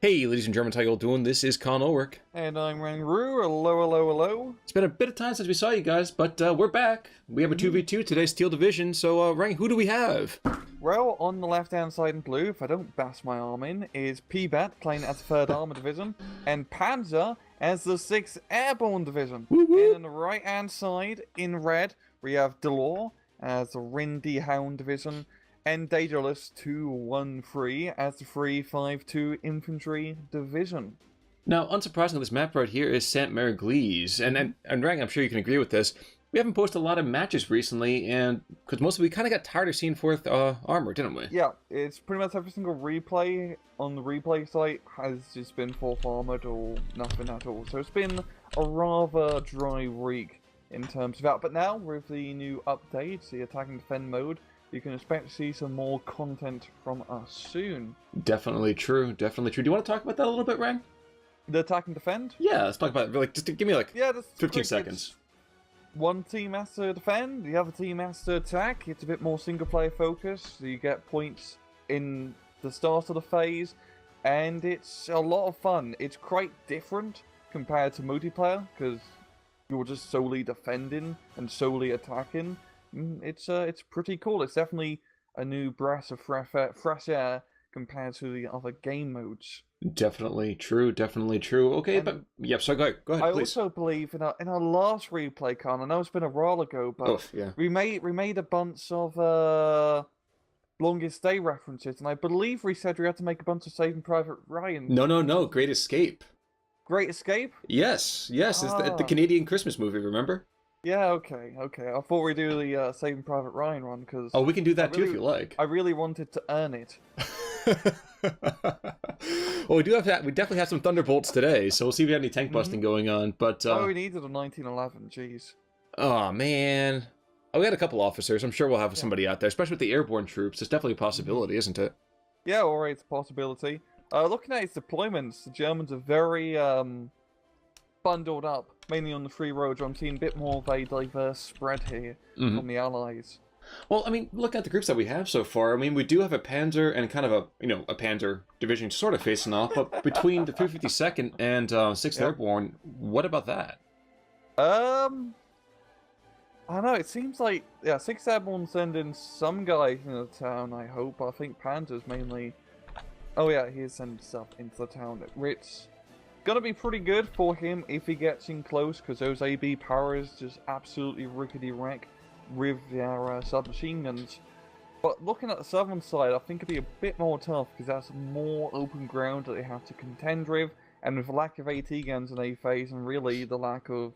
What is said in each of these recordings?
Hey, ladies and Germans, how you all doing? This is Con Ulrich. And I'm Rangru. Hello, hello, hello. It's been a bit of time since we saw you guys, but we're back. We have a 2v2 today, Steel Division, so Rang, who do we have? Well, on the left-hand side in blue, if I don't bash my arm in, is Pbatt playing as the 3rd Armour Division, and Panzeh as the 6th Airborne Division. And on the right-hand side in red, we have delor as the Rindy Hound Division, and Daedalus 213 as the 352 Infantry Division. Now, unsurprisingly, this map right here is Saint Merglise, and Rang, I'm sure you can agree with this. We haven't posted a lot of matches recently, and because mostly we kind of got tired of seeing 4th Armor, didn't we? Yeah, it's pretty much every single replay on the replay site has just been 4th Armored or nothing at all. So it's been a rather dry week in terms of that. But now, with the new updates, the Attack and Defend mode, you can expect to see some more content from us soon. Definitely true, definitely true. Do you want to talk about that a little bit, Rang? The Attack and Defend? Yeah, let's talk about it. Like, just give me like 15 quick, seconds. One team has to defend, the other team has to attack. It's a bit more single-player focused, so you get points in the start of the phase, and it's a lot of fun. It's quite different compared to multiplayer, because you're just solely defending and solely attacking. It's pretty cool. It's definitely a new breath of fresh air compared to the other game modes. Definitely true, definitely true. Okay, And but yep, so go ahead, please. I also believe in our last replay, Con. I know it's been a while ago, but yeah. we made a bunch of longest day references, and I believe we said we had to make a bunch of Saving Private Ryan. No, Great Escape. Great Escape? Yes, it's the Canadian Christmas movie, remember? Yeah, okay. I thought we'd do the Saving Private Ryan one, because... Oh, we can do that too if you like. I really wanted to earn it. Well, we do have that. We definitely have some Thunderbolts today, so we'll see if we have any tank busting going on. But oh, we needed a 1911. Jeez. Oh man, we had a couple officers. I'm sure we'll have somebody out there, especially with the airborne troops. It's definitely a possibility, isn't it? Yeah, alright, it's a possibility. Looking at its deployments, the Germans are very bundled up, mainly on the free roads. I'm seeing a bit more of a diverse spread here from the Allies. Well, I mean, look at the groups that we have so far. I mean, we do have a Panzer and kind of a Panzer division sort of facing off, but between the 352nd and 6th Airborne, what about that? I don't know, it seems like, 6th Airborne sending some guys into the town, I hope. I think Panzer's mainly... Oh yeah, he's sending stuff into the town. It's gonna be pretty good for him if he gets in close, because those AB powers just absolutely rickety wreck with their submachine guns. But looking at the southern side, I think it'd be a bit more tough, because that's more open ground that they have to contend with, and with the lack of AT guns in A phase, and really the lack of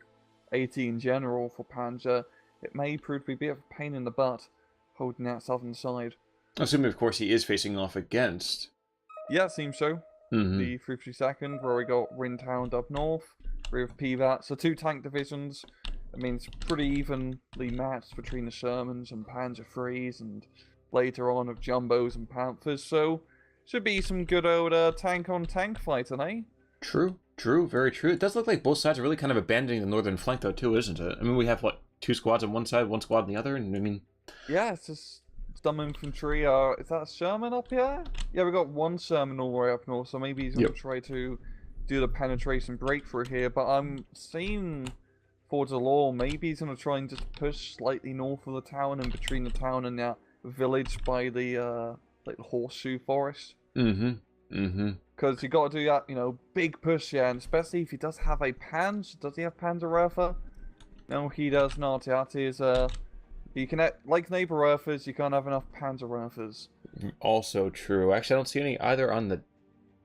AT in general for Panzer, it may prove to be a bit of a pain in the butt holding that southern side. Assuming, of course, he is facing off against. Yeah, it seems so. The 352nd, where we got Windhound up north, with Pbatt. So 2 tank divisions. I mean, it's pretty evenly matched between the Shermans and Panzer IIIs, and later on of Jumbos and Panthers. So, should be some good old tank-on-tank fighting, eh? True, very true. It does look like both sides are really kind of abandoning the northern flank, though, too, isn't it? I mean, we have, what, 2 squads on one side, 1 squad on the other, and I mean... Yeah, it's just dumb infantry. Is that a Sherman up here? Yeah, we got 1 Sherman all the way up north, so maybe he's going to try to do the penetration breakthrough here, but I'm seeing... For delor, maybe he's going to try and just push slightly north of the town and between the town and that village by the like the horseshoe forest. Because you got to do that, big push, yeah, and especially if he does have a Panzer. Does he have Panzerwerfer? No, he does not. That is you can, like Neighborwerfers, you can't have enough Panzerwerfers. Also true. Actually, I don't see any either on the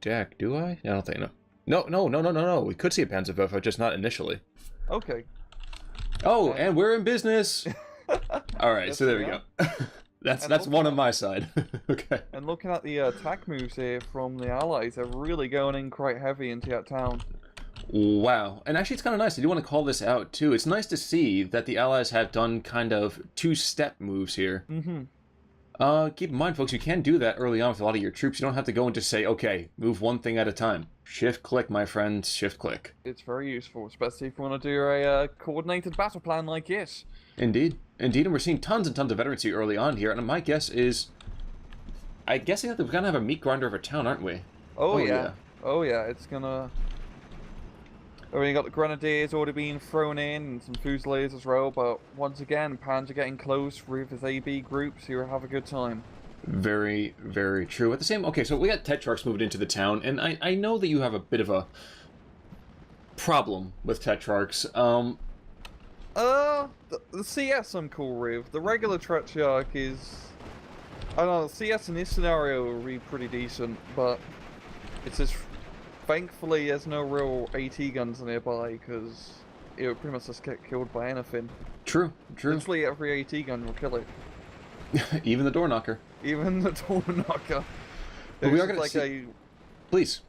deck, do I? I don't think no. We could see a Panzerwerfer, just not initially. Okay. Oh, and we're in business. All right, so there we go. That's one on my side. Okay. And looking at the attack moves here from the Allies, they're really going in quite heavy into that town. Wow. And actually, it's kind of nice. I do want to call this out, too. It's nice to see that the Allies have done kind of 2-step moves here. Keep in mind, folks, you can do that early on with a lot of your troops. You don't have to go and just say, okay, move one thing at a time. Shift-click, my friends, shift-click. It's very useful, especially if you want to do a coordinated battle plan like this. Indeed. And we're seeing tons and tons of veterancy early on here, and my guess is... I'm guessing that we're going to have a meat grinder of a town, aren't we? Oh yeah. Oh yeah, it's gonna... I mean, you got the Grenadiers already being thrown in, and some Fusiliers as well, but once again, Panzer getting close with his AB groups, so you'll have a good time. Very, very true. At the same... Okay, so we got Tetrarchs moved into the town, and I know that you have a bit of a problem with Tetrarchs. The CS I'm cool with. The regular Tetrarch is... I don't know, the CS in this scenario will be pretty decent, but it's just... Thankfully, there's no real AT guns nearby, because it would pretty much just get killed by anything. True. Literally every AT gun will kill it. Even the door knocker. Even the door knocker. But we are going to see... Please.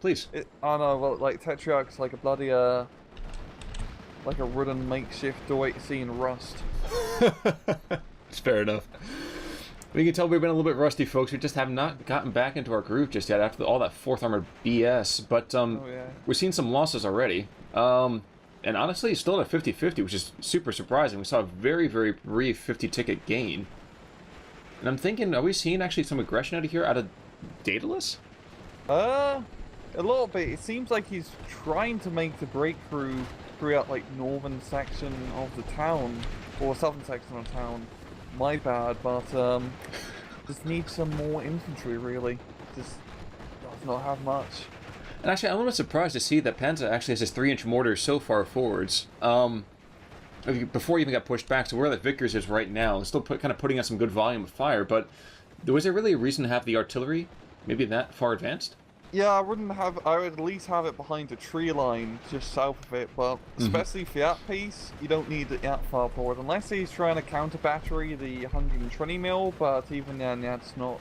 I know, well, like, Tetrarch's like a bloody, like a wooden makeshift door seeing rust. It's fair enough. We can tell we've been a little bit rusty, folks. We just have not gotten back into our groove just yet after all that 4th Armored BS. But we've seen some losses already. And honestly, still at a 50-50, which is super surprising. We saw a very, very brief 50-ticket gain. And I'm thinking, are we seeing actually some aggression out of here, out of Daedalus? A little bit. It seems like he's trying to make the breakthrough throughout, like, northern section of the town, or southern section of town. My bad, but just need some more infantry, really. Just does not have much. And actually, I'm a little surprised to see that Panzeh actually has his 3-inch mortar so far forwards. Before he even got pushed back, so where that Vickers is right now, still kind of putting out some good volume of fire, but was there really a reason to have the artillery maybe that far advanced? Yeah, I would at least have it behind a tree line just south of it, but especially for that piece, you don't need it that far forward, unless he's trying to counter battery the 120 mil, but even then, that's not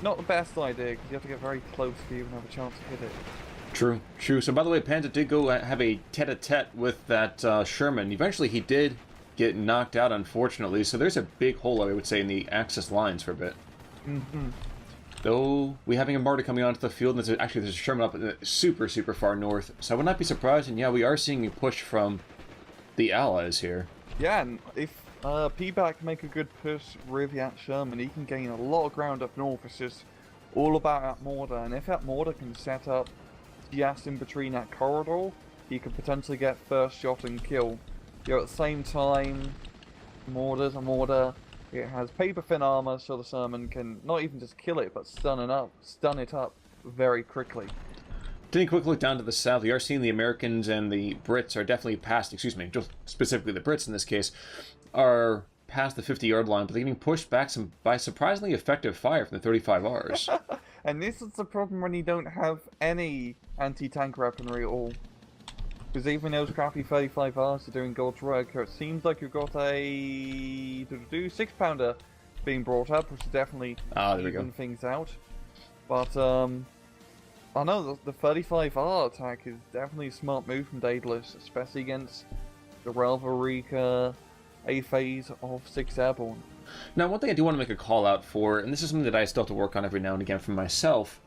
the best idea, because you have to get very close to even have a chance to hit it. True. So by the way, Panzeh did go have a tete-a-tete with that Sherman. Eventually he did get knocked out, unfortunately, so there's a big hole, I would say, in the Axis lines for a bit. Though, we having a martyr coming onto the field, and there's a Sherman up super, super far north. So I would not be surprised, and yeah, we are seeing a push from the Allies here. Yeah, and if Pbatt can make a good push with that Sherman, he can gain a lot of ground up north. It's just all about that mortar, and if that mortar can set up just in between that corridor, he could potentially get first shot and kill. At the same time, mortar's a mortar. It has paper-thin armor, so the Sherman can not even just kill it, but stun it up very quickly. Taking a quick look down to the south, we are seeing the Americans and the Brits are definitely past, just specifically the Brits in this case, are past the 50-yard line, but they're getting pushed back by surprisingly effective fire from the 35Rs. And this is the problem when you don't have any anti-tank weaponry at all. Because even those crappy 35Rs are doing God's work, it seems like you've got a 6-pounder being brought up, which is definitely even things out. But I know the 35R attack is definitely a smart move from Daedalus, especially against the Relvarika A phase of 6 Airborne. Now, one thing I do want to make a call out for, and this is something that I still have to work on every now and again for myself,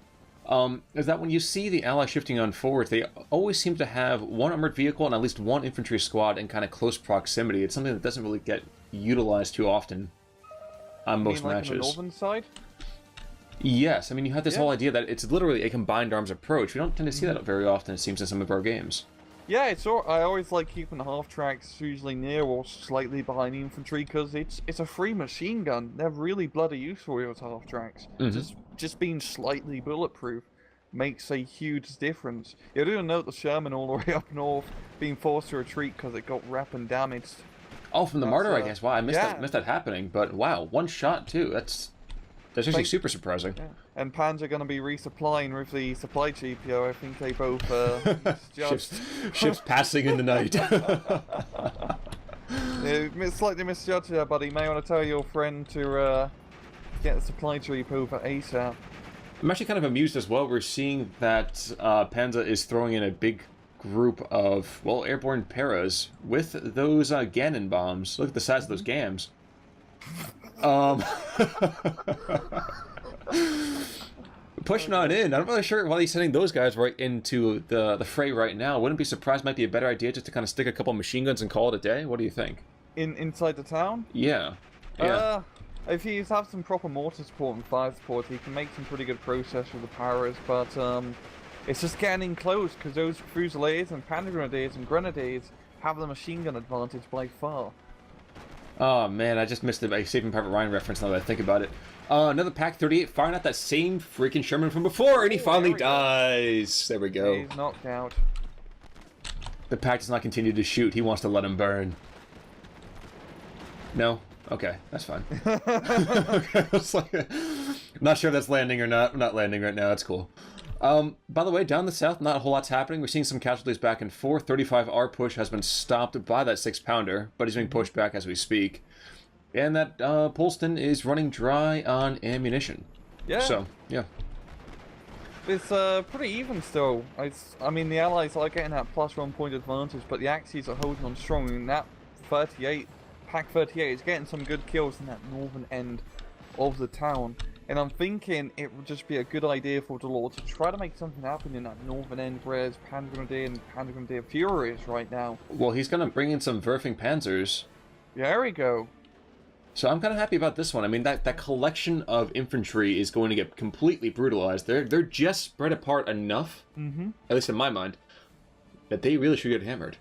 is that when you see the Allies shifting on forward, they always seem to have one armored vehicle and at least one infantry squad in kind of close proximity. It's something that doesn't really get utilized too often on most matches. On the northern side? Yes, I mean, you have this whole idea that it's literally a combined arms approach. We don't tend to see that very often, it seems, in some of our games. Yeah, I always like keeping the half-tracks usually near or slightly behind the infantry, because it's a free machine gun. They're really bloody useful, those half-tracks. Just being slightly bulletproof makes a huge difference. You do note the Sherman all the way up north being forced to retreat because it got rep and damaged. Oh, from the Martyr, I guess. Wow, I missed that happening. But wow, one shot too. That's actually super surprising. Yeah. And Panzeh are going to be resupplying with the supply GPO. I think they both ships passing in the night. Slightly misjudged there, buddy. You may want to tell your friend to get the supply GPO for ASAP. I'm actually kind of amused as well. We're seeing that Panzeh is throwing in a big group of, well, airborne paras with those Gannon bombs. Look at the size of those GAMs. Pushing on in. I'm not really sure why he's sending those guys right into the fray right now. Wouldn't be surprised. Might be a better idea just to kind of stick a couple machine guns and call it a day. What do you think? Inside the town? Yeah. If he have some proper mortar support and fire support, he can make some pretty good process with the paras, but It's just getting close because those Fusiliers and Panzer Grenadiers and Grenadiers have the machine gun advantage by far. Oh man, I just missed a Saving Private Ryan reference now that I think about it. Another Pack 38 firing at that same freaking Sherman from before, and he finally dies. There we go. He's knocked out. The Pack does not continue to shoot. He wants to let him burn. No? Okay, that's fine. Okay, I was like, I'm not sure if that's landing or not. I'm not landing right now. That's cool. By the way, down the south, not a whole lot's happening. We're seeing some casualties back and forth. 35R push has been stopped by that 6-pounder, but he's being pushed back as we speak. And that Polston is running dry on ammunition. Yeah. So, yeah. It's pretty even still. I mean, the Allies are getting that +1 point advantage, but the Axis are holding on strong. And that 38, Pack 38, is getting some good kills in that northern end of the town. And I'm thinking it would just be a good idea for delor to try to make something happen in that northern end, whereas Panzer Grenadier and Panzer Grenadier Fury is right now. Well, he's going to bring in some Werfing Panzers. Yeah, there we go. So I'm kind of happy about this one. I mean, that collection of infantry is going to get completely brutalized. They're just spread apart enough, at least in my mind, that they really should get hammered.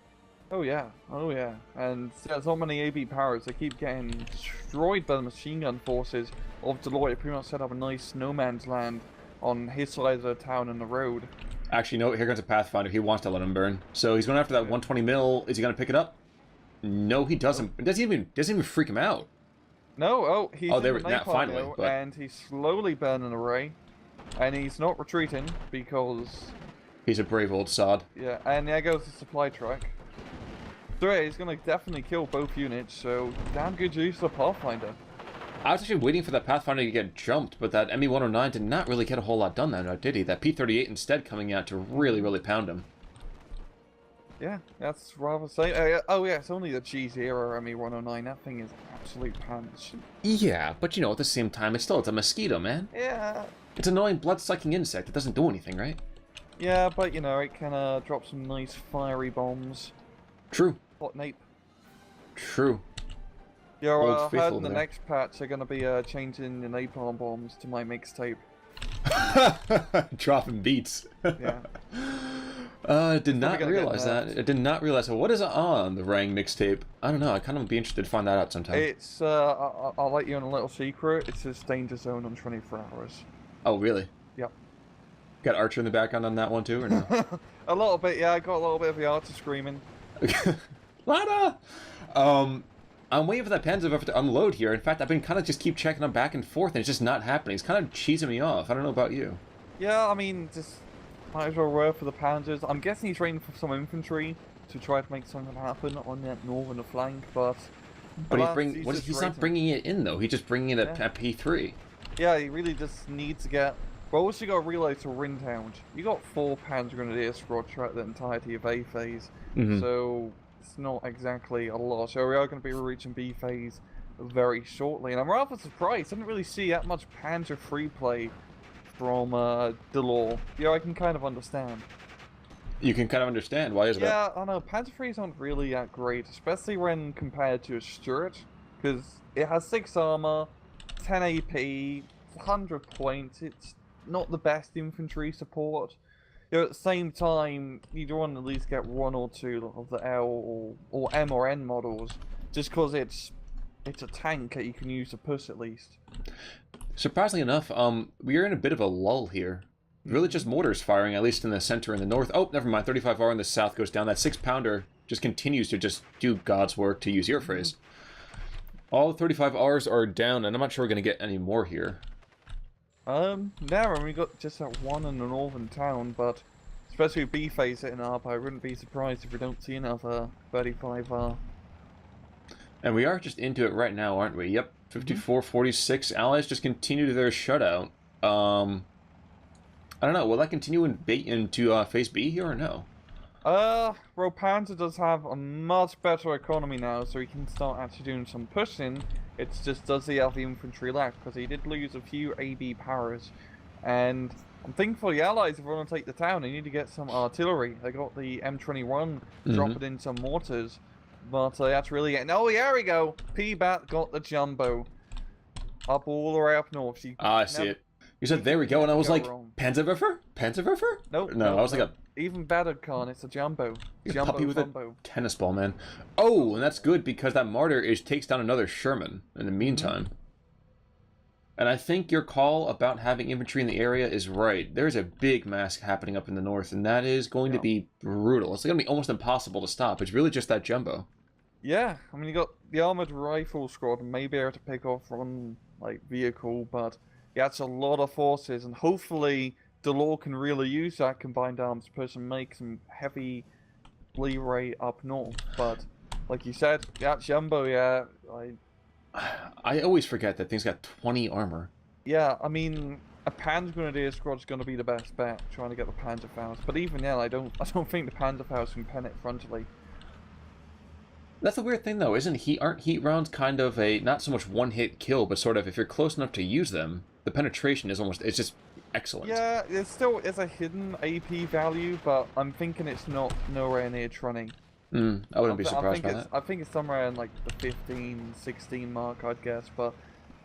Oh yeah, oh yeah. And there's so many AB powers, they keep getting destroyed by the machine gun forces of delor. Pretty much set up a nice no man's land on his side of the town and the road. Actually, no, here comes a Pathfinder. He wants to let him burn. So he's going after that 120 mil. Is he going to pick it up? No, he doesn't. It doesn't even freak him out. No, he's there we go. Finally, but... and he's slowly burning away, and he's not retreating because he's a brave old sod. Yeah, and there goes the supply truck. So yeah, he's gonna definitely kill both units. So damn good use of the Pathfinder. I was actually waiting for that Pathfinder to get jumped, but that ME-109 did not really get a whole lot done now, did he? That P-38 instead coming out to really pound him. Yeah, that's rather safe. Oh yeah, it's only the G0 ME-109. That thing is absolute punch. Yeah, but you know, at the same time, it's a mosquito, man. Yeah. It's an annoying blood-sucking insect. It doesn't do anything, right? Yeah, but you know, it can drop some nice fiery bombs. True. Hot nape. True. Yeah, well, I heard in the next patch they're going to be changing the napalm bombs to my mixtape. Dropping beats. Yeah. Did not realize that. I did not realize that. What is on the Rang mixtape? I don't know. I kind of be interested to find that out sometime. It's, I'll let you in a little secret. It's a danger zone on 24 hours. Oh, really? Yep. Got Archer in the background on that one too, or no? A little bit, yeah. I got a little bit of the Archer screaming. Lada! I'm waiting for that Panzer to unload here. In fact, I've been kind of just keep checking them back and forth, and it's just not happening. It's kind of cheesing me off. I don't know about you. Yeah, I mean, just might as well work for the Panzers. I'm guessing he's waiting for some infantry to try to make something happen on that northern flank, but he's not bringing it in though. He's just bringing it at P3. Yeah, he really just needs to get. Well, also you got to realize for Rintown, you got 4 Panzer Grenadier squads throughout the entirety of A phase, so it's not exactly a lot. So we are going to be reaching B phase very shortly, and I'm rather surprised. I didn't really see that much Panzer free play from delor. Yeah, I can kind of understand. You can kind of understand. Why is that? Yeah, I know. Panzer frees aren't really that great, especially when compared to a Stuart, because it has 6 armor, 10 AP, 100 points. It's not the best infantry support. You know, at the same time, you do want to at least get 1 or 2 of the L or M or N models, just because it's a tank that you can use to push at least. Surprisingly enough, we are in a bit of a lull here. Really just mortars firing, at least in the center and the north. Oh, never mind. 35R in the south goes down. That 6-pounder just continues to just do God's work, to use your phrase. All the 35Rs are down, and I'm not sure we're going to get any more here. Now we got just that 1 in the northern town, but especially with B phase hitting up, I wouldn't be surprised if we don't see another 35R. And we are just into it right now, aren't we? Yep, 54-46. Allies just continue their shutout. I don't know, will that continue into Phase B here or no? Well, Panzer does have a much better economy now, so he can start actually doing some pushing. It's just, does he have the infantry left? Because he did lose a few AB powers. And I'm thinking for the Allies, if we want to take the town, they need to get some artillery. They got the M21 dropping in some mortars. But that's really getting... Oh, yeah, there we go. Pbatt got the jumbo. Up all the way up north. I see it. You said, there we go, and I was like, Panzerwerfer? Panzerwerfer? Nope. No, I was like a even better, Khan. It's a jumbo. Jumbo puppy with Fumbo. a tennis ball, man. Oh, and that's good because that martyr takes down another Sherman in the meantime. And I think your call about having infantry in the area is right. There's a big mass happening up in the north, and that is going to be brutal. It's going to be almost impossible to stop. It's really just that jumbo. Yeah, I mean, you got the armored rifle squad, and maybe able to pick off one like vehicle, but yeah, it's a lot of forces, and hopefully delor can really use that combined arms to push and make some heavy leeway up north. But like you said, yeah, jumbo, yeah, I always forget that thing's got 20 armor. Yeah, I mean, a Panzer Grenadier squad's going to be the best bet, trying to get the Panzerfaust. But even then, I don't think the Panzerfaust can pen it frontally. That's the weird thing, though, isn't aren't heat rounds kind of a not so much one-hit kill, but sort of if you're close enough to use them, the penetration is it's just excellent. Yeah, it still is a hidden AP value, but I'm thinking it's nowhere near Trunning. I wouldn't be surprised by that. I think it's somewhere in like the 15, 16 mark, I'd guess, but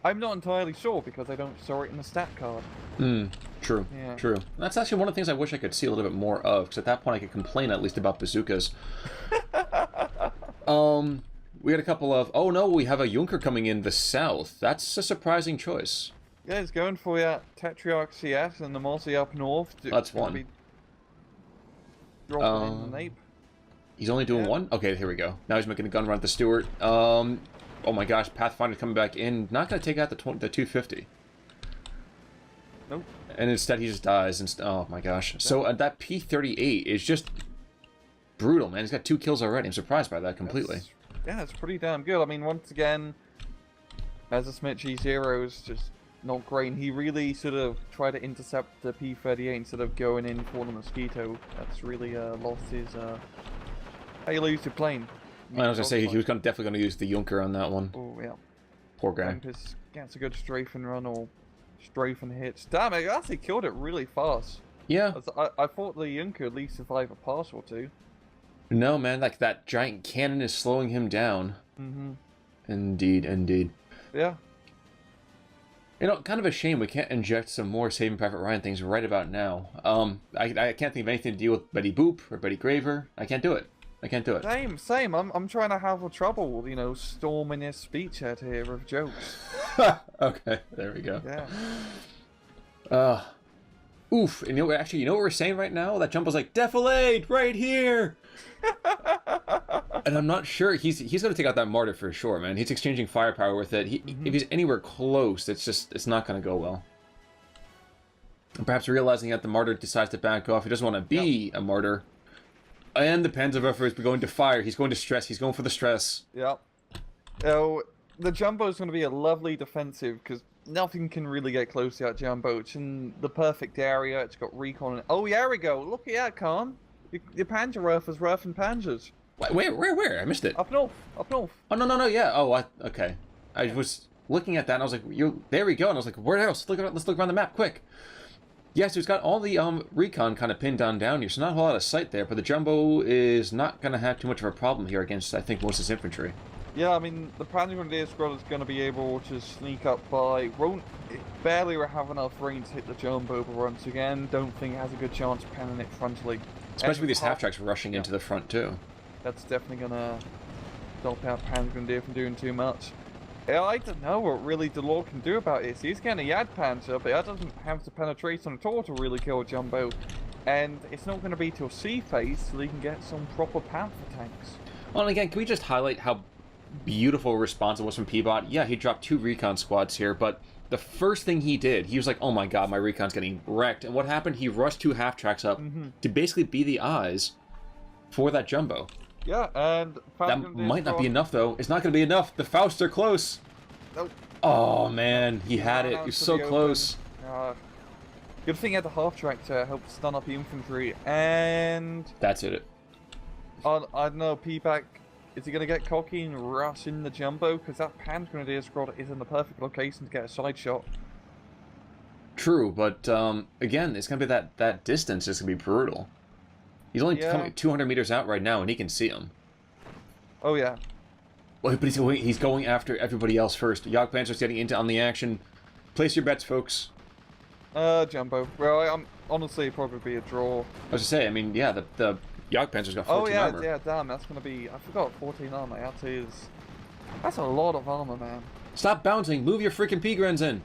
I'm not entirely sure because I don't saw it in the stat card. True. Yeah. True. That's actually one of the things I wish I could see a little bit more of, because at that point I could complain at least about bazookas. We got a couple of... Oh no, we have a Junker coming in the south. That's a surprising choice. Yeah, he's going for Tetrarch CS and the Mossy up north. That's one. Dropping in the nape. He's only doing one? Okay, here we go. Now he's making a gun run at the Stewart. Oh my gosh, Pathfinder coming back in. Not going to take out the 250. Nope. And instead he just dies. Oh my gosh. So that P38 is just brutal, man. He's got 2 kills already. I'm surprised by that completely. It's pretty damn good. I mean, once again, Messerschmitt G0 is just not great. And he really sort of tried to intercept the P38 instead of going in for the Mosquito. That's really lost his... How you lose your plane? I was going to say, he was definitely going to use the Junker on that one. Oh, yeah. Poor guy. Tempest gets a good strafing run or strafing hits. Damn, it actually killed it really fast. Yeah. I thought the Junker at least survived a pass or two. No, man, like that giant cannon is slowing him down. Indeed, indeed. Yeah. You know, kind of a shame we can't inject some more Saving Private Ryan things right about now. I can't think of anything to deal with Betty Boop or Betty Graver. I can't do it. I can't do it. Same. I'm trying to have trouble, you know, storming his speechhead here with jokes. Okay, there we go. Yeah. Oof. And you know what we're saying right now? That Jumbo's like, Defilade, right here! And I'm not sure, he's going to take out that Martyr for sure, man. He's exchanging firepower with it. If he's anywhere close, it's not going to go well. And perhaps realizing that the Martyr decides to back off, he doesn't want to be a Martyr. And the Panzerwerfer is going to fire. He's going to stress. He's going for the stress. Yep. Oh, the Jumbo is going to be a lovely defensive because nothing can really get close to that Jumbo. It's in the perfect area. It's got recon. Oh, yeah, we go. Look at that, Khan. Your Panzerwerfer's roughing Panzers. Where? I missed it. Up north. Oh, no, yeah. Oh, okay. I was looking at that and I was like, there we go. And I was like, where else? Let's look around the map, quick. Yeah, so it's got all the recon kind of pinned down here, so not a whole lot of sight there, but the Jumbo is not going to have too much of a problem here against, I think, most of his infantry. Yeah, I mean, the Panzer Grenadier squad is going to be able to sneak up by... Won't barely have enough range to hit the Jumbo, but once again, don't think it has a good chance of penning it frontally. Especially with these half-tracks rushing into the front, too. That's definitely going to stop out Panzer Grenadier from doing too much. Yeah, I don't know what really delor can do about it. He's getting a Yad Panzer, but that doesn't have the penetration at all to really kill Jumbo. And it's not going to be till sea phase so they can get some proper Panther tanks. Well, and again, can we just highlight how beautiful a response it was from Pbatt? Yeah, he dropped 2 recon squads here, but the first thing he did, he was like, oh my god, my recon's getting wrecked. And what happened? He rushed 2 half-tracks up to basically be the eyes for that Jumbo. Yeah, and... That might not be enough, though. It's not going to be enough. The Fausts are close. Nope. Oh, man. He had it. He was so close. Good thing he had the half-track to help stun up the infantry, and... That's it. I don't know, Pbatt, is he going to get cocky and rush in the Jumbo? Because that Panzer Grenadier squad is in the perfect location to get a side shot. True, but again, it's going to be that distance is going to be brutal. He's only coming 200 meters out right now, and he can see him. Oh, yeah. Well, but he's going after everybody else first. Jagdpanzer's getting on the action. Place your bets, folks. Jumbo. Well, honestly probably be a draw. I was to say, I mean, yeah, the Jagdpanzer's got 14 armor. Yeah, damn, that's gonna be. I forgot 14 armor. That's a lot of armor, man. Stop bouncing! Move your freaking Pgrens in.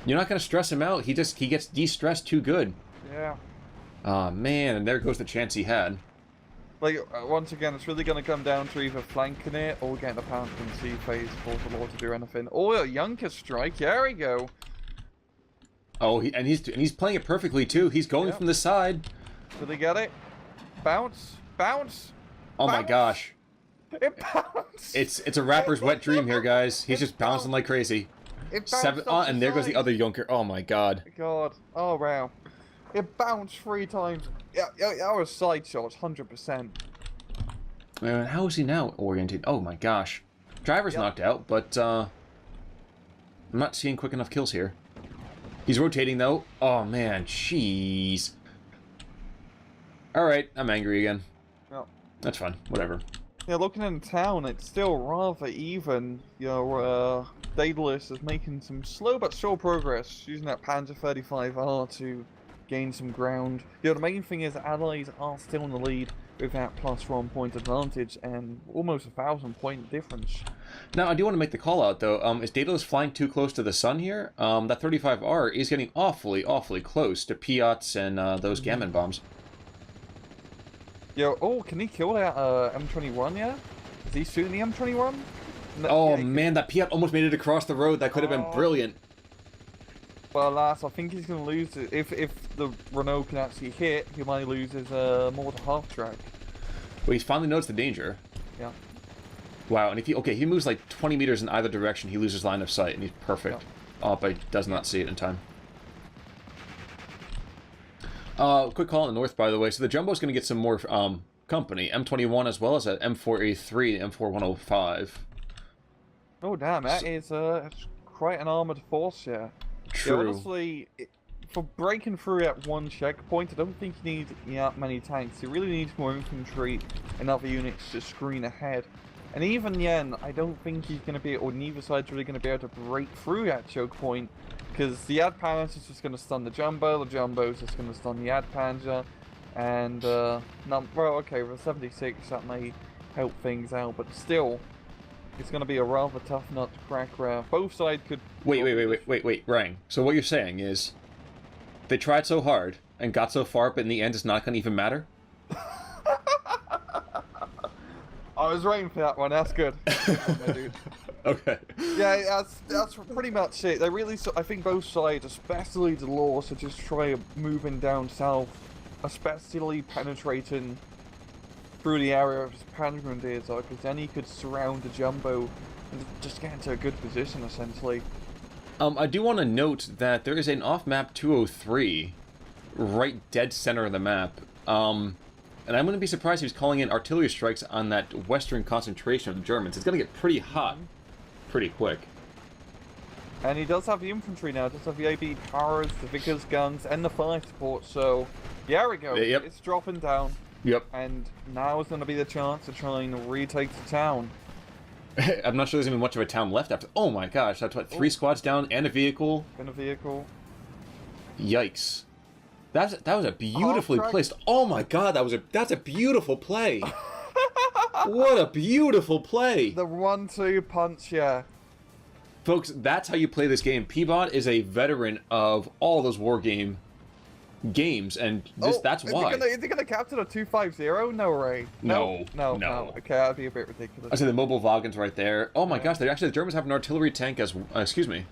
You're not gonna stress him out. He gets de-stressed too good. Yeah. Aw, man, and there goes the chance he had. Like, once again, it's really going to come down to either flanking it or getting a pound from C phase for the Lord to do anything. Or a Junker strike, there we go. Oh, and he's playing it perfectly too. He's going from the side. Did he get it? Bounce, bounce. Oh bounce. my gosh. It bounced. It's a rapper's wet dream here, guys. He's just bouncing like crazy. It And there goes the other Junker. Oh my god. God. Oh wow. It bounced 3 times. Yeah, that was side shots, 100%. Man, how is he now oriented? Oh my gosh. Driver's knocked out, but I'm not seeing quick enough kills here. He's rotating though. Oh man, jeez. Alright, I'm angry again. Yep. That's fine, whatever. Yeah, looking in town, it's still rather even. You know, Daedalus is making some slow but sure progress, using that Panzeh 35R to gain some ground. You know, the main thing is allies are still in the lead with that +1 point advantage and almost 1,000 point difference. Now, I do want to make the call out though. Is Daedalus flying too close to the sun here? That 35R is getting awfully close to Pbatts and those Gammon bombs. Yo, oh, can he kill that M21 yet? Is he shooting the M21? No, oh yeah, man, that Pbatt almost made it across the road. That could have been brilliant. Well, alas, I think he's going to lose it. If the Renault can actually hit, he might lose his mortar half track. Well, he's finally noticed the danger. Yeah. Wow, and if he moves like 20 meters in either direction, he loses line of sight, and he's perfect. Yeah. Oh, but he does not see it in time. Quick call on the north, by the way. So the Jumbo's going to get some more company. M21 as well as an M4A3 and M4105. Oh, damn, that is quite an armoured force here. True. Yeah, honestly, for breaking through at one checkpoint, I don't think you need that many tanks. You really need more infantry and other units to screen ahead. And even then, I don't think he's going to be, or neither side's really going to be able to break through that choke point, because the Panzer is just going to stun the Jumbo's just going to stun the Panzer, and, well, okay, with a 76, that may help things out, but still, it's going to be a rather tough nut to crack where both sides could... Wait, Rang. So what you're saying is, they tried so hard and got so far, but in the end it's not going to even matter? I was waiting for that one, that's good. My dude. Okay. Yeah, that's pretty much it. They really, I think both sides, especially delor, to just try moving down south, especially penetrating through the area of his Panzeh, because then he could surround the Jumbo and just get into a good position, essentially. I do want to note that there is an off-map 203 right dead center of the map. And I wouldn't be surprised if he's calling in artillery strikes on that western concentration of the Germans. It's going to get pretty hot pretty quick. And he does have the infantry now, does have the AB powers, the Vickers guns, and the fire support, so there we go. Yep. It's dropping down. Yep. And now is going to be the chance to try and retake the town. I'm not sure there's even much of a town left after. Oh my gosh, that's what, 3 squads down and a vehicle? And a vehicle. Yikes. That was a beautifully placed. Oh my god, that's a beautiful play. What a beautiful play. The 1-2 punch, yeah. Folks, that's how you play this game. Pbatt is a veteran of all those war games, and that's why. Is he gonna capture a 250? No way. No. Okay, that'd be a bit ridiculous. I see the mobile Wagens right there. Oh my gosh, the Germans have an artillery tank as excuse me.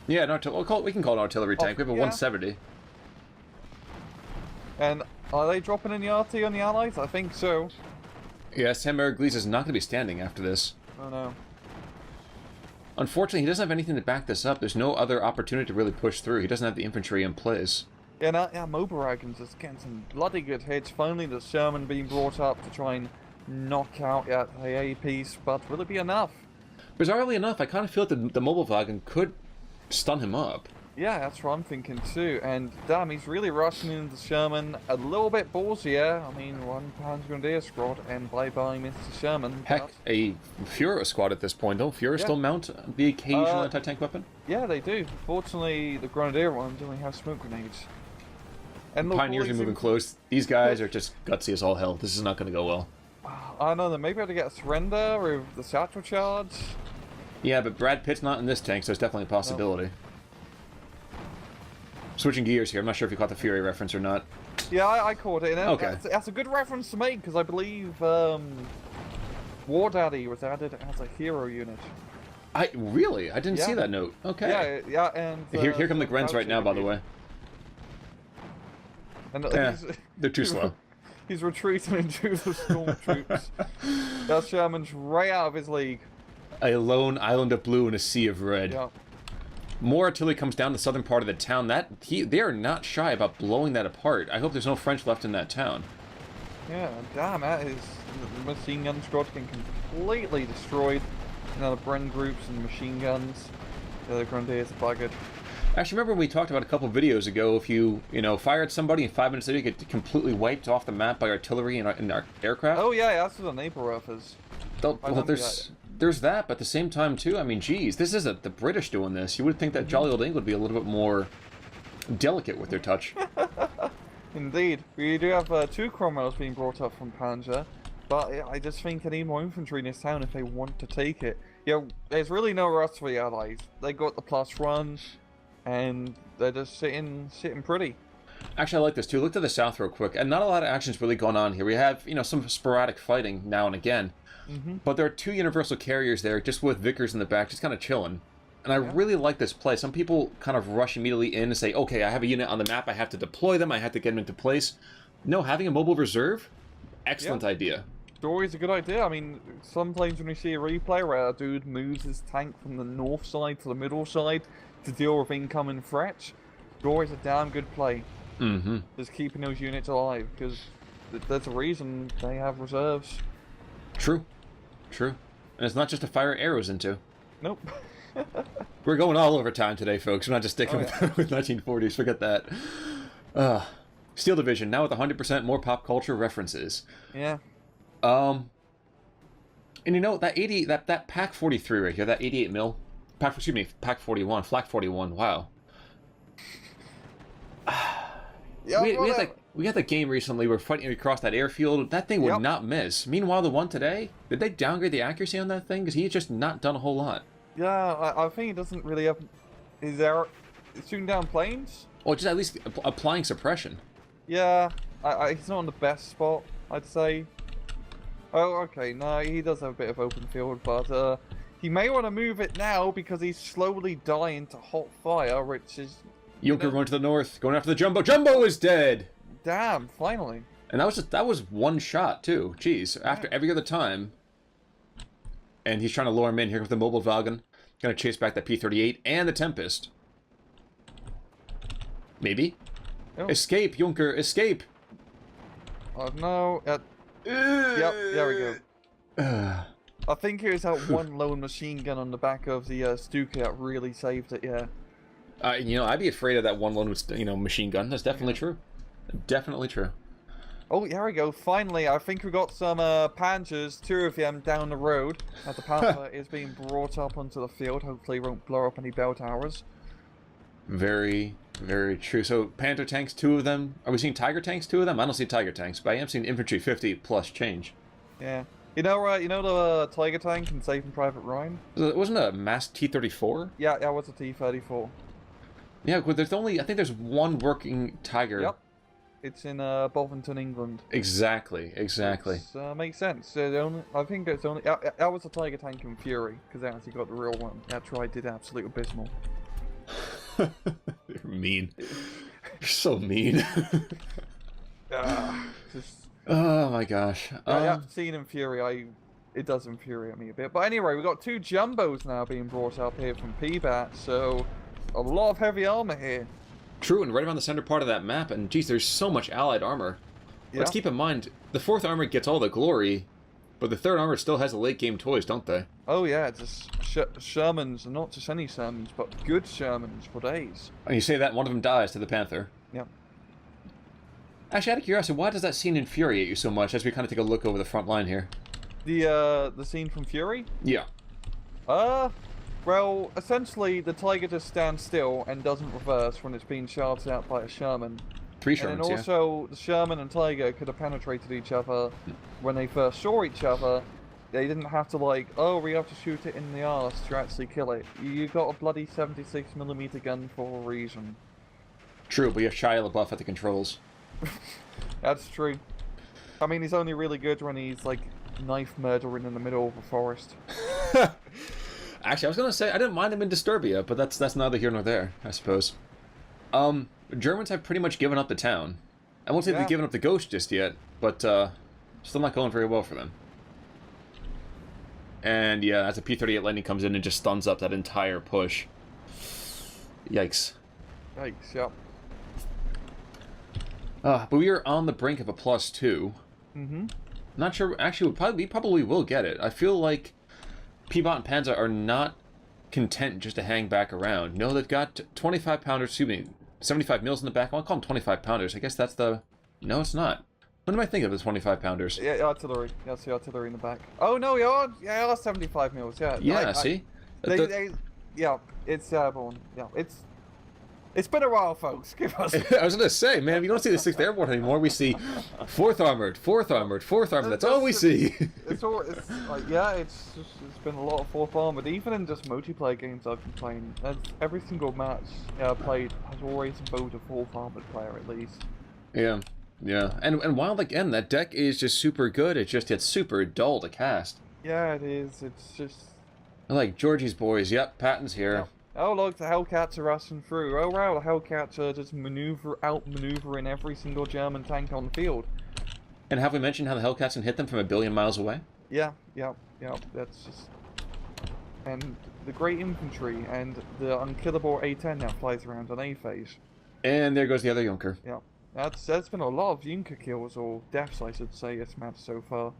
Yeah, we can call it an artillery tank. We have a 170. And are they dropping in the RT on the Allies? I think so. Yeah, Sam Meriglis is not going to be standing after this. Oh no. Unfortunately, he doesn't have anything to back this up. There's no other opportunity to really push through. He doesn't have the infantry in place. Yeah, now mobile wagons is getting some bloody good hits. Finally, the Sherman being brought up to try and knock out the A piece, but will it be enough? Bizarrely enough, I kind of feel that the mobile wagon could stun him up. Yeah, that's what I'm thinking too. And damn, he's really rushing into Sherman a little bit ballsier. I mean, one Panzer Grenadier squad, and bye-bye, Mr. Sherman. Heck, But... a Fuhrer squad at this point. Don't Fuhrer still mount the occasional anti-tank weapon? Yeah, they do. Fortunately, the Grenadier ones only have smoke grenades. And look, Pioneers are moving close. These guys are just gutsy as all hell. This is not going to go well. I don't know, they may be able to get a surrender with the satchel charge. Yeah, but Brad Pitt's not in this tank, so it's definitely a possibility. No. Switching gears here, I'm not sure if you caught the Fury reference or not. Yeah, I caught it. And okay. That's a good reference to make, because I believe War Daddy was added as a hero unit. Really? I didn't see that note. Okay. Yeah, and... here come the Grens right now, by the way. And they're too slow. He's retreating into the stormtroops. That Sherman's right out of his league. A lone island of blue and a sea of red. Yeah. More artillery comes down the southern part of the town. They are not shy about blowing that apart. I hope there's no French left in that town. Yeah, damn, that is... The machine gun squad getting completely destroyed. You know, the Bren groups and machine guns. The Grenadiers are buggered. Actually, remember when we talked about a couple videos ago, if you fired somebody and 5 minutes later you get completely wiped off the map by artillery and our aircraft? Oh yeah, that's what the neighbor offers. Well, there's that, but at the same time too, I mean, geez, this isn't the British doing this. You would think that jolly old England would be a little bit more delicate with their touch. Indeed. We do have 2 Cromwells being brought up from Panzeh, but I just think they need more infantry in this town if they want to take it. Yeah, there's really no rush for the Allies. They got the +1, and they're just sitting pretty. Actually, I like this too. Look to the south real quick, and not a lot of action's really going on here. We have, some sporadic fighting now and again, but there are 2 universal carriers there, just with Vickers in the back, just kind of chilling. And I really like this play. Some people kind of rush immediately in and say, okay, I have a unit on the map, I have to deploy them, I have to get them into place. No, having a mobile reserve, excellent idea. Always a good idea. I mean, sometimes when we see a replay where a dude moves his tank from the north side to the middle side to deal with incoming threats, it's always a damn good play. Just keeping those units alive, because there's a reason they have reserves. True. And it's not just to fire arrows into. Nope. We're going all over time today, folks. We're not just sticking with 1940s. Forget that. Steel Division, now with 100% more pop culture references. Yeah. And that Pack 43 right here, that 88 mil, Pack 41, Flak 41. Wow. Yeah, we had that game recently. We're fighting across that airfield. That thing would not miss. Meanwhile, the one today, did they downgrade the accuracy on that thing? Because he's just not done a whole lot. Yeah, I think he doesn't really have. Is there shooting down planes? Or just at least applying suppression. Yeah, he's not on the best spot, I'd say. Oh, okay. No, he does have a bit of open field, but he may want to move it now because he's slowly dying to hot fire, which is. Junker going to the north, going after the Jumbo. Jumbo is dead. Damn! Finally. And that was one shot too. Jeez, after every other time. And he's trying to lure him in. Here comes the mobile Wagen. Gonna chase back that P-38 and the Tempest. Maybe. Oh. Escape, Junker, escape. Oh no. Yep, there we go. I think it was that one lone machine gun on the back of the Stuka that really saved it, yeah. I'd be afraid of that one lone, machine gun. That's definitely true. Definitely true. Oh, here we go. Finally, I think we got some Panzers, 2 of them down the road, as the Panther is being brought up onto the field. Hopefully it won't blow up any bell towers. Very, very true. So, Panther tanks, 2 of them. Are we seeing Tiger tanks, 2 of them? I don't see Tiger tanks, but I am seeing infantry 50 plus change. Yeah. You know the Tiger tank in Saving Private Ryan? Wasn't it a mass T-34? Yeah, it was a T-34. Yeah, but I think there's one working Tiger. Yep. It's in Bovington, England. Exactly. Makes sense. I think it's only... That was a Tiger tank in Fury, because I actually got the real one. That's why I did absolute abysmal. You're mean. You're so mean. Oh my gosh. Yeah, seeing in Fury, it does infuriate me a bit. But anyway, we've got 2 Jumbos now being brought up here from Pbatt, so a lot of heavy armor here. True, and right around the center part of that map, and geez, there's so much allied armor. Yeah. Let's keep in mind, the 4th Armor gets all the glory, But the third armor still has the late game toys, don't they? Oh yeah, just Shermans, and not just any Shermans, but good Shermans for days. And you say that, and one of them dies to the Panther. Yep. Actually, out of curiosity, why does that scene infuriate you so much as we kind of take a look over the front line here? The scene from Fury? Yeah. Well, essentially, the Tiger just stands still and doesn't reverse when it's being charged out by a Sherman. 3 Shermans, and then also, the Sherman and Tiger could have penetrated each other when they first saw each other. They didn't have to, like, oh, we have to shoot it in the arse to actually kill it. You got a bloody 76mm gun for a reason. True, but you have Shia LaBeouf at the controls. That's true. I mean, he's only really good when he's, like, knife murdering in the middle of a forest. Actually, I was gonna say I didn't mind him in Disturbia, but that's neither here nor there, I suppose. Germans have pretty much given up the town. I won't say they've given up the ghost just yet, but still not going very well for them. And yeah, as a P-38 Lightning comes in and just stuns up that entire push. Yikes. Yikes, yep. But we are on the brink of a +2. Mm-hmm. Not sure. Actually, we probably will get it. I feel like Pbatt and Panzeh are not content just to hang back around. No, they've got 25 pounders. Excuse me, 75 mils in the back. I'll call them 25 pounders. I guess that's the. No, it's not. What am I thinking of the 25 pounders? Yeah, artillery. That's the artillery in the back. Oh no, yeah, 75 mils. Yeah. Yeah. See. Yeah, it's airborne. Yeah, it's been a while, folks. Give us. I was gonna say, man, we don't see the 6th Airborne anymore. We see 4th Armored, 4th Armored, 4th Armored. That's all we see. It's like, yeah, it's been a lot of 4th Armored. Even in just multiplayer games I've been playing, every single match played has always involved a 4th Armored player at least. Yeah, yeah. And while again that deck is just super good, it's super dull to cast. Yeah, it is. It's just. Like Georgie's boys. Yep, Patton's here. Yeah. Oh look, the Hellcats are rushing through. Oh wow, the Hellcats are just out-maneuvering every single German tank on the field. And have we mentioned how the Hellcats can hit them from a billion miles away? Yeah, that's just... And the great infantry and the unkillable A-10 now flies around on A-phase. And there goes the other Junker. Yeah, that's been a lot of Junker kills, or deaths I should say, this match so far.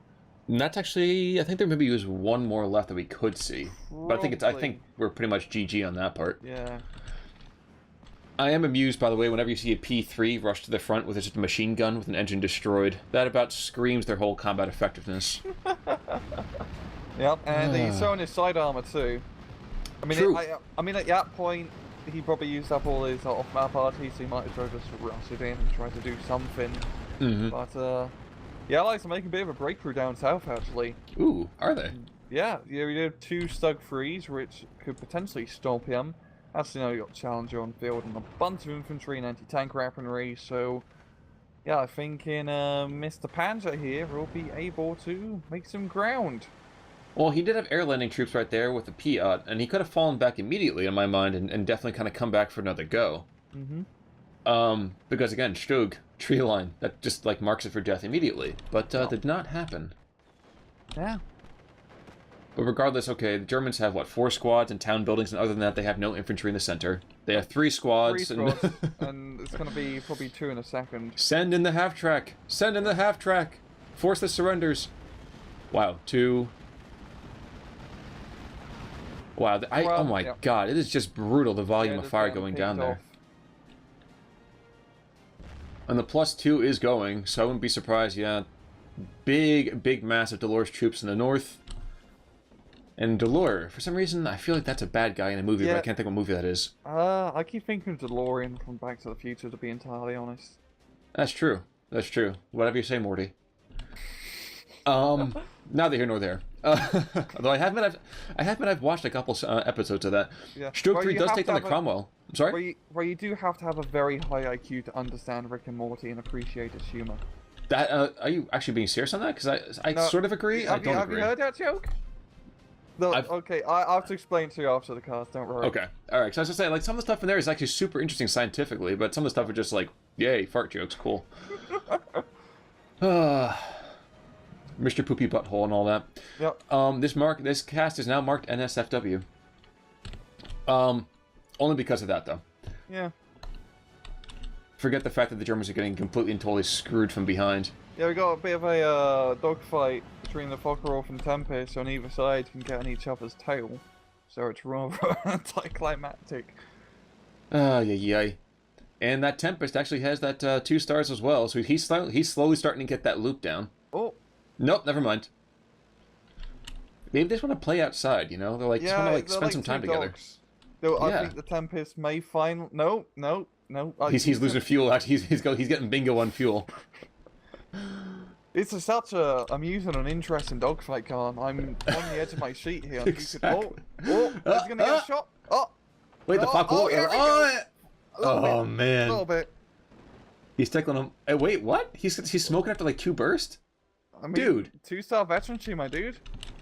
And that's actually, I think there maybe was one more left that we could see. Probably. But I think we're pretty much GG on that part. Yeah. I am amused, by the way, whenever you see a P3 rush to the front with just a machine gun with an engine destroyed. That about screams their whole combat effectiveness. Yep, and he's showing his side armor too. I mean, True. I mean, at that point, he probably used up all his off-map parties, so he might as well just rush it in and try to do something. Mm-hmm. But, the Allies are making a bit of a breakthrough down south, actually. Ooh, are they? Yeah, we did 2 Stug 3s, which could potentially stop him. Actually, now you got Challenger on field and a bunch of infantry and anti-tank weaponry, so... Yeah, I think in Mr. Panzer here will be able to make some ground. Well, he did have air landing troops right there with the Pbatt, and he could have fallen back immediately, in my mind, and definitely kind of come back for another go. Mm-hmm. Because again, Stug, tree line, that just like marks it for death immediately. But did not happen. Yeah. But regardless, okay, the Germans have what, 4 squads and town buildings, and other than that, they have no infantry in the center. They have 3 squads. 3 squads, and it's gonna be probably 2 in a second. Send in the half track. Send in the half track. Force the surrenders. Wow, 2. Wow, oh my god, it is just brutal, the volume of fire going down there. And the +2 is going, so I wouldn't be surprised, yeah. Big mass of Delor's troops in the north. And Delor, for some reason, I feel like that's a bad guy in a movie, but I can't think what movie that is. I keep thinking of DeLorean from Back to the Future, to be entirely honest. That's true. That's true. Whatever you say, Morty. Neither here nor there. Although I've watched a couple episodes of that. Yeah. Stug 3 does take on the Cromwell. I'm sorry? Where you do have to have a very high IQ to understand Rick and Morty and appreciate his humor. That are you actually being serious on that? Because I sort of agree. I don't agree. Have you heard that joke? No, okay, I have to explain to you after the cast, don't worry. Okay, alright, so I was just saying, like, some of the stuff in there is actually super interesting scientifically, but some of the stuff are just like, yay, fart jokes, cool. Mr. Poopy Butthole and all that. Yep. This cast is now marked NSFW. Only because of that, though. Yeah. Forget the fact that the Germans are getting completely and totally screwed from behind. Yeah, we got a bit of a dogfight between the Focke-Wulf and Tempest on either side can get on each other's tail. So it's rather anticlimactic. Yeah. And that Tempest actually has that 2 stars as well, so he's slowly starting to get that loop down. Oh. Nope, never mind. Maybe they just want to play outside, you know? They're like, just want to like spend some time together. Though I think the Tempest may find no. He's losing fuel. Actually, he's getting bingo on fuel. It's such a amusing and interesting dogfight, Khan. I'm on the edge of my seat here. Exactly. He's gonna get a shot. Oh, wait, the Focke-Wulf. Oh man. A little bit. He's tickling him. Wait, what? He's smoking after like 2 bursts? I mean, dude. 2-star veterancy, my dude.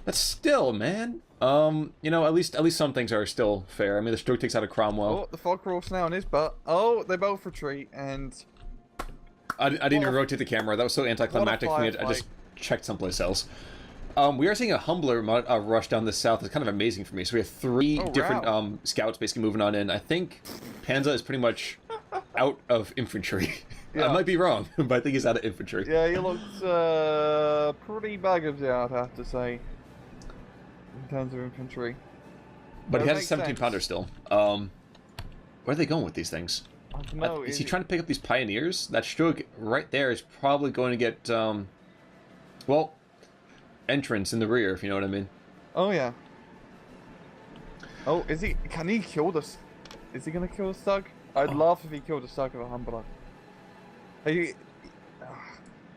That's still, man. You know, at least some things are still fair. I mean, the stroke takes out a Cromwell. Oh, the Focke-Wulf's now on his butt. Oh, they both retreat, and I didn't even rotate the camera. That was so anticlimactic for me. I just checked someplace else. We are seeing a humbler rush down the south. It's kind of amazing for me. So we have 3 different scouts basically moving on in. I think Panzeh is pretty much out of infantry. Yeah. I might be wrong, but I think he's out of infantry. Yeah, he looks pretty baggage out, I have to say, in terms of infantry. But he has a 17-pounder still. Where are they going with these things? I don't know. Is he trying to pick up these pioneers? That stroke right there is probably going to get, well, entrance in the rear, if you know what I mean. Oh, yeah. Oh, is he? Can he kill this? Is he going to kill the Stug? I'd love if he killed the Stug of a Humbler.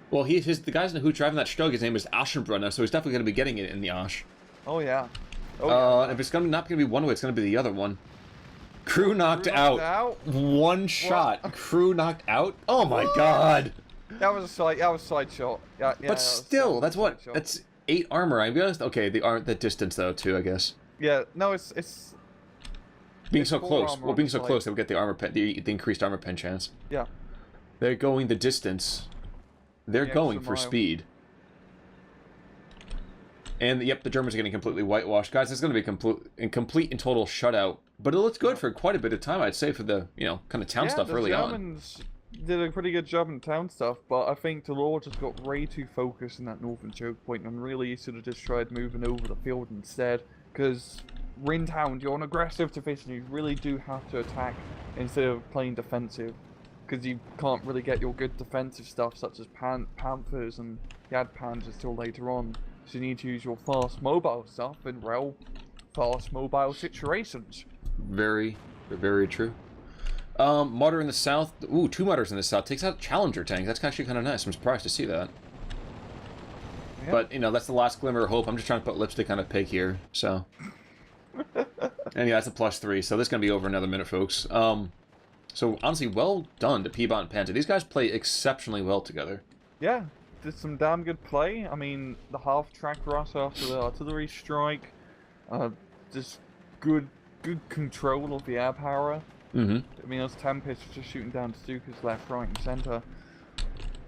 Well, the guys who's driving that Stug, his name is Aschenbrunner, so he's definitely going to be getting it in the Asch. Oh, yeah. If it's not going to be one way, it's going to be the other one. Crew knocked out. One shot. What? Crew knocked out. Oh my god. That was a side shot. Yeah, but still, that's what. That's 8 armor. I realized. Okay, the distance though too. I guess. Yeah. No, it's being so close. Well, being so close, they would get the armor pen, the increased armor pen chance. Yeah. They're going the distance. They're going for speed. And yep, the Germans are getting completely whitewashed. Guys, it's going to be complete and total shutout. But it looks good for quite a bit of time, I'd say, for the, kind of town stuff early on. The Germans did a pretty good job in town stuff, but I think delor just got way too focused in that northern choke point and really sort of just tried moving over the field instead. Because Rintown, you're an aggressive division, you really do have to attack instead of playing defensive. Because you can't really get your good defensive stuff, such as Panthers and Panzers till later on. So you need to use your fast mobile stuff in real fast mobile situations. Very, very true. Martyr in the south. Ooh, 2 Martyrs in the south. Takes out Challenger tank. That's actually kind of nice. I'm surprised to see that. Yeah. But, that's the last glimmer of hope. I'm just trying to put lipstick on a pig here, so. And yeah, that's a +3, so this is going to be over another minute, folks. So, honestly, well done to Pbatt and Panzeh. These guys play exceptionally well together. Yeah, did some damn good play. I mean, the half-track rush after the artillery strike. Just good control of the air power. Mm-hmm. I mean, those Tempests just shooting down Stukas left, right, and center.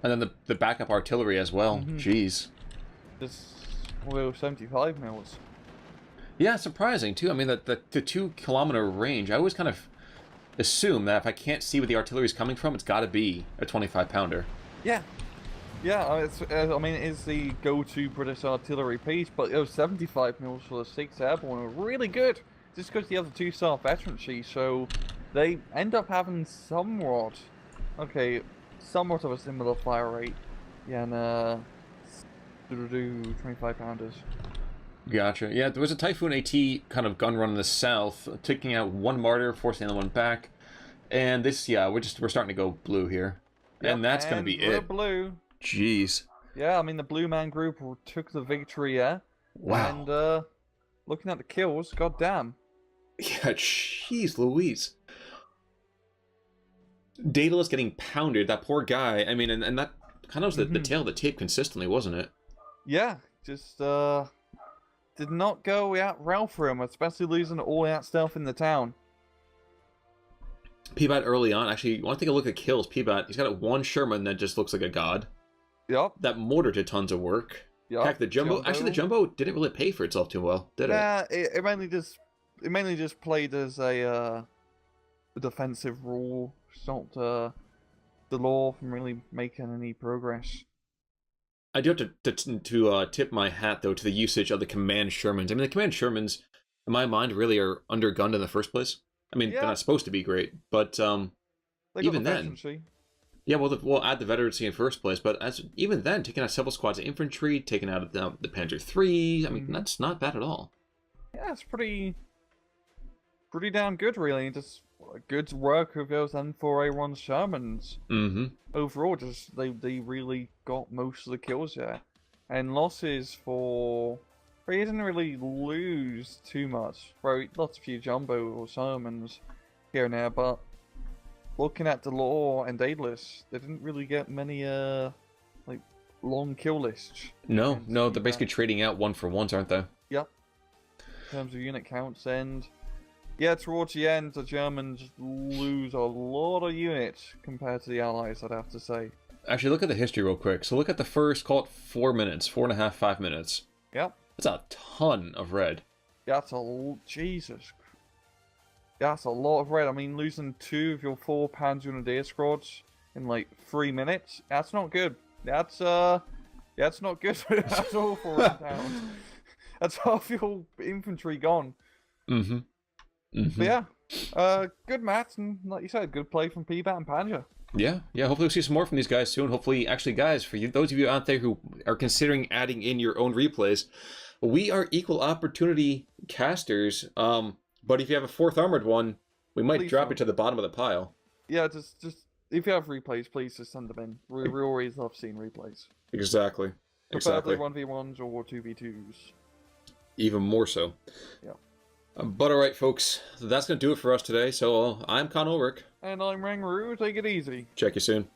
And then the backup artillery as well. Jeez. Just 75 mils. Yeah, surprising, too. I mean, the 2-kilometer range, I always kind of assume that if I can't see where the artillery is coming from, it's got to be a 25-pounder. Yeah. Yeah, I mean, it is the go-to British artillery piece, but those 75 mils for the 6th Airborne are really good, just because the other 2-star veterancy, so they end up having somewhat of a similar fire rate. Yeah, and 25-pounders. Gotcha. Yeah, there was a Typhoon AT kind of gun run in the south, taking out 1 Martyr, forcing the other one back. And this, yeah, we're starting to go blue here. Yep, and that's going to be it. Blue. Jeez. Yeah, I mean, the Blue Man Group took the victory, yeah? Wow. And, looking at the kills, goddamn. Yeah, jeez Louise. Daedalus getting pounded, that poor guy. I mean, and that kind of was the tail of the tape consistently, wasn't it? Yeah, just, did not go out well for him, especially losing all out stealth in the town. Pbatt early on, actually, you want to take a look at kills. Pbatt, he's got 1 Sherman that just looks like a god. Yep. That mortar did tons of work. Yep. Heck, the jumbo. Actually, the jumbo didn't really pay for itself too well, did it? Yeah, it mainly just played as a defensive rule, stopped delor from really making any progress. I do have to tip my hat, though, to the usage of the command Shermans. I mean, the command Shermans, in my mind, really are undergunned in the first place. I mean, they're not supposed to be great, but They got even the then... veterancy. Yeah, well, we'll add the veterancy in first place, but even then, taking out several squads of infantry, taking out the Panzer III, I mean, that's not bad at all. Yeah, it's pretty damn good, really. Just good work of those N4A1 Shermans. Overall, just they really got most of the kills there. And losses for... He didn't really lose too much. Well, he lost a few Jumbo or Shermans here and there, but looking at delor and Daedalus, they didn't really get many like long kill lists. No, they're basically trading out one for ones, aren't they? Yep. In terms of unit counts, and yeah, towards the end, the Germans lose a lot of units compared to the Allies, I'd have to say. Actually, look at the history real quick. So look at the first, call it 4 minutes, 4.5, 5 minutes. Yep. That's a ton of red. Yeah, that's Jesus. That's a lot of red. I mean, losing 2 of your 4 Panzeh squads in like 3 minutes. That's not good. That's that's not good at all for a town. That's half your infantry gone. But yeah, good match, and like you said, good play from Pbatt and Panzeh. Yeah, hopefully we'll see some more from these guys soon. Hopefully, actually, guys, for you, those of you out there who are considering adding in your own replays, we are equal opportunity casters. But if you have a 4th armored one, we might drop it to the bottom of the pile. Yeah, just if you have replays, please just send them in. We always love seeing replays. Exactly. Preferably 1v1s or 2v2s. Even more so. Yeah. But alright, folks, that's going to do it for us today. So I'm Con Ulrich. And I'm Rangru. Take it easy. Check you soon.